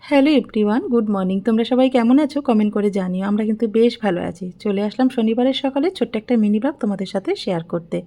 Hello everyone, good morning. তোমরা সবাই কেমন আছো কমেন্ট করে জানিও। আমরা কিন্তু বেশ ভালো আছি। চলে আসলাম শনিবারের সকালে ছোট্ট একটা মিনি ব্লগ তোমাদের সাথে শেয়ার করতে।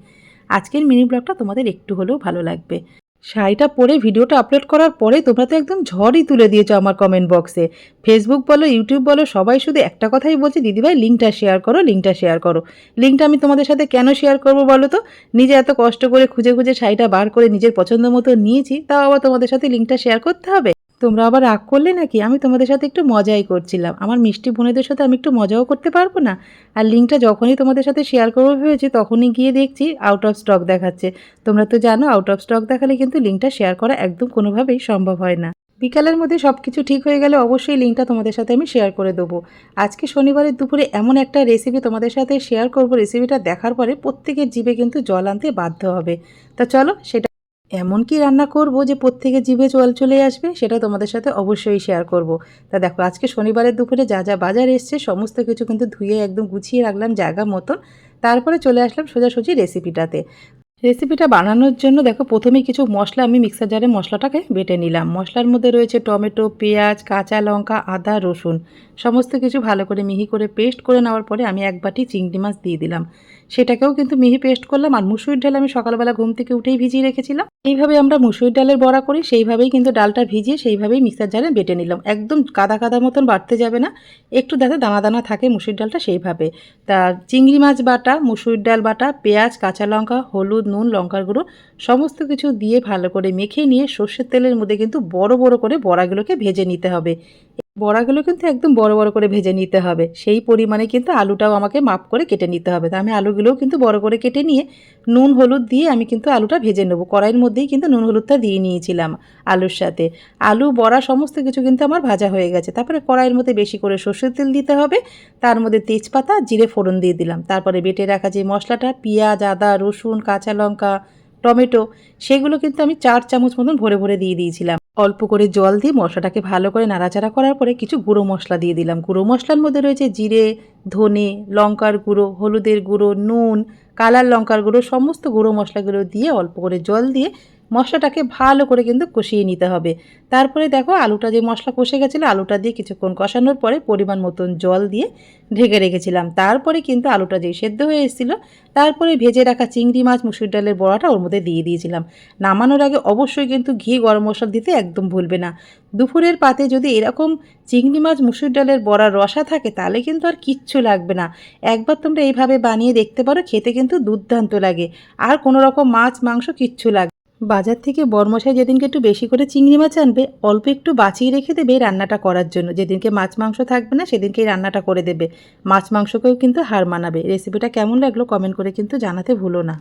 আজকের মিনি ব্লগটা তোমাদের একটু হলেও ভালো লাগবে। শাড়িটা পরে ভিডিওটা আপলোড করার পরে তোমরা তো একদম ঝড়ই তুলে দিয়েছো আমার কমেন্ট বক্সে। ফেসবুক বলো, ইউটিউব বলো, সবাই শুধু একটা কথাই বলছে, দিদিভাই লিঙ্কটা শেয়ার করো, লিঙ্কটা শেয়ার করো। লিঙ্কটা আমি তোমাদের সাথে কেন শেয়ার করবো বলো তো? নিজে এত কষ্ট করে খুঁজে খুঁজে শাড়িটা বার করে নিজের পছন্দ মতো নিয়েছি, তাও আবার তোমাদের সাথে লিঙ্কটা শেয়ার করতে হবে? তোমরা আবার রাগ করলে নাকি? আমি তোমাদের সাথে একটু মজাই করছিলাম। আমার মিষ্টি বোনেদের সাথে আমি একটু মজাও করতে পারবো না? আর লিঙ্কটা যখনই তোমাদের সাথে শেয়ার করবো ভেবেছি, তখনই গিয়ে দেখছি আউট অফ স্টক দেখাচ্ছে। তোমরা তো জানো আউট অফ স্টক দেখালে কিন্তু লিঙ্কটা শেয়ার করা একদম কোনোভাবেই সম্ভব হয় না। বিকালের মধ্যে সব কিছু ঠিক হয়ে গেলে অবশ্যই লিঙ্কটা তোমাদের সাথে আমি শেয়ার করে দেবো। আজকে শনিবারের দুপুরে এমন একটা রেসিপি তোমাদের সাথে শেয়ার করব, রেসিপিটা দেখার পরে প্রত্যেকের জিভে কিন্তু জল আনতে বাধ্য হবে। তা চলো সেটা এমন কি রান্না করব যে প্রত্যেকের জিভে জল চলে আসবে, সেটা তোমাদের সাথে অবশ্যই শেয়ার করব। তা দেখো, আজকে শনিবারের দুপুরে যা যা বাজার এসছে সমস্ত কিছু কিন্তু ধুয়ে একদম গুছিয়ে রাখলাম জায়গা মতন। তারপরে চলে আসলাম সোজাসুজি রেসিপিটাতে। রেসিপিটা বানানোর জন্য দেখো, প্রথমেই কিছু মশলা আমি মিক্সার জারে মশলাটাকে বেটে নিলাম। মশলার মধ্যে রয়েছে টমেটো, পেঁয়াজ, কাঁচা লঙ্কা, আদা, রসুন, সমস্ত কিছু ভালো করে মিহি করে পেস্ট করে নেওয়ার পরে আমি এক বাটি চিংড়ি মাছ দিয়ে দিলাম। সেটাকেও কিন্তু মিহি পেস্ট করলাম। আর মুসুরির ডাল আমি সকালবেলা ঘুম থেকে উঠেই ভিজিয়ে রেখেছিলাম। এইভাবে আমরা মুসুরির ডালের বড়া করি, সেইভাবেই কিন্তু ডালটা ভিজিয়ে সেইভাবেই মিক্সার জারে বেটে নিলাম। একদম কাদা কাদা মতন বাটতে যাবে না, একটু যাতে দানা দানা থাকে মুসুরির ডালটা, সেইভাবে। তা চিংড়ি মাছ বাটা, মুসুরির ডাল বাটা, পেঁয়াজ, কাঁচা লঙ্কা, হলুদ, নুন, লঙ্কার গুঁড়ো সমস্ত কিছু দিয়ে ভালো করে মেখে নিয়ে সর্ষের তেলের মধ্যে কিন্তু বড় বড় করে বড়াগুলোকে ভেজে নিতে হবে। বড়াগুলো কিন্তু একদম বড় বড় করে ভেজে নিতে হবে। সেই পরিমাণে কিন্তু আলুটাও আমাকে মাপ করে কেটে নিতে হবে। তা আমি আলুগুলোও কিন্তু বড় করে কেটে নিয়ে নুন হলুদ দিয়ে আমি কিন্তু আলুটা ভেজে নেবো। কড়াইয়ের মধ্যেই কিন্তু নুন হলুদটা দিয়ে নিয়েছিলাম আলুর সাথে। আলু বড়া সমস্ত কিছু কিন্তু আমার ভাজা হয়ে গেছে। তারপরে কড়াইয়ের মধ্যে বেশি করে সর্ষের তেল দিতে হবে। তার মধ্যে তেজপাতা, জিরে ফোড়ন দিয়ে দিলাম। তারপরে বেটে রাখা যে মশলাটা, পেঁয়াজ, আদা, রসুন, কাঁচা লঙ্কা, টমেটো, সেগুলো কিন্তু আমি 4 চামচ মতন ভরে ভরে দিয়ে দিয়েছিলাম। অল্প করে জল দিয়ে মশলাটাকে ভালো করে নাড়াচাড়া করার পরে কিছু গুঁড়ো মশলা দিয়ে দিলাম। গুঁড়ো মশলার মধ্যে রয়েছে জিরে, ধনে, লঙ্কার গুঁড়ো, হলুদের গুঁড়ো, নুন, কালার লঙ্কার গুঁড়ো, সমস্ত গুঁড়ো মশলাগুলো দিয়ে অল্প করে জল দিয়ে মশলাটাকে ভালো করে কিন্তু কষিয়ে নিতে হবে। তারপরে দেখো, আলুটা যে মশলা কষে গেছিলো, আলুটা দিয়ে কিছুক্ষণ কষানোর পরে পরিমাণ মতন জল দিয়ে ঢেকে রেখেছিলাম। তারপরে কিন্তু আলুটা যেই সেদ্ধ হয়ে এসেছিলো, তারপরে ভেজে রাখা চিংড়ি মাছ, মুসুর ডালের বড়াটা ওর মধ্যে দিয়ে দিয়েছিলাম। নামানোর আগে অবশ্যই কিন্তু ঘি, গরম মশলা দিতে একদম ভুলবে না। দুপুরের পাতে যদি এরকম চিংড়ি মাছ, মুসুর ডালের বড়া রসা থাকে, তাহলে কিন্তু আর কিচ্ছু লাগবে না। একবার তোমরা এইভাবে বানিয়ে দেখতে পারো, খেতে কিন্তু দুর্দান্ত লাগে। আর কোনো রকম মাছ মাংস কিচ্ছু লাগবে। বাজার থেকে বরমশাই যেদিনকে একটু বেশি করে চিংড়ি মাছ আনবে, অল্প একটু বাঁচিয়ে রেখে দেবে রান্নাটা করার জন্য। যেদিনকে মাছ মাংস থাকবে না, সেদিনকেই রান্নাটা করে দেবে। মাছ মাংসকেও কিন্তু হার মানাবে। রেসিপিটা কেমন লাগলো কমেন্ট করে কিন্তু জানাতে ভুলো না।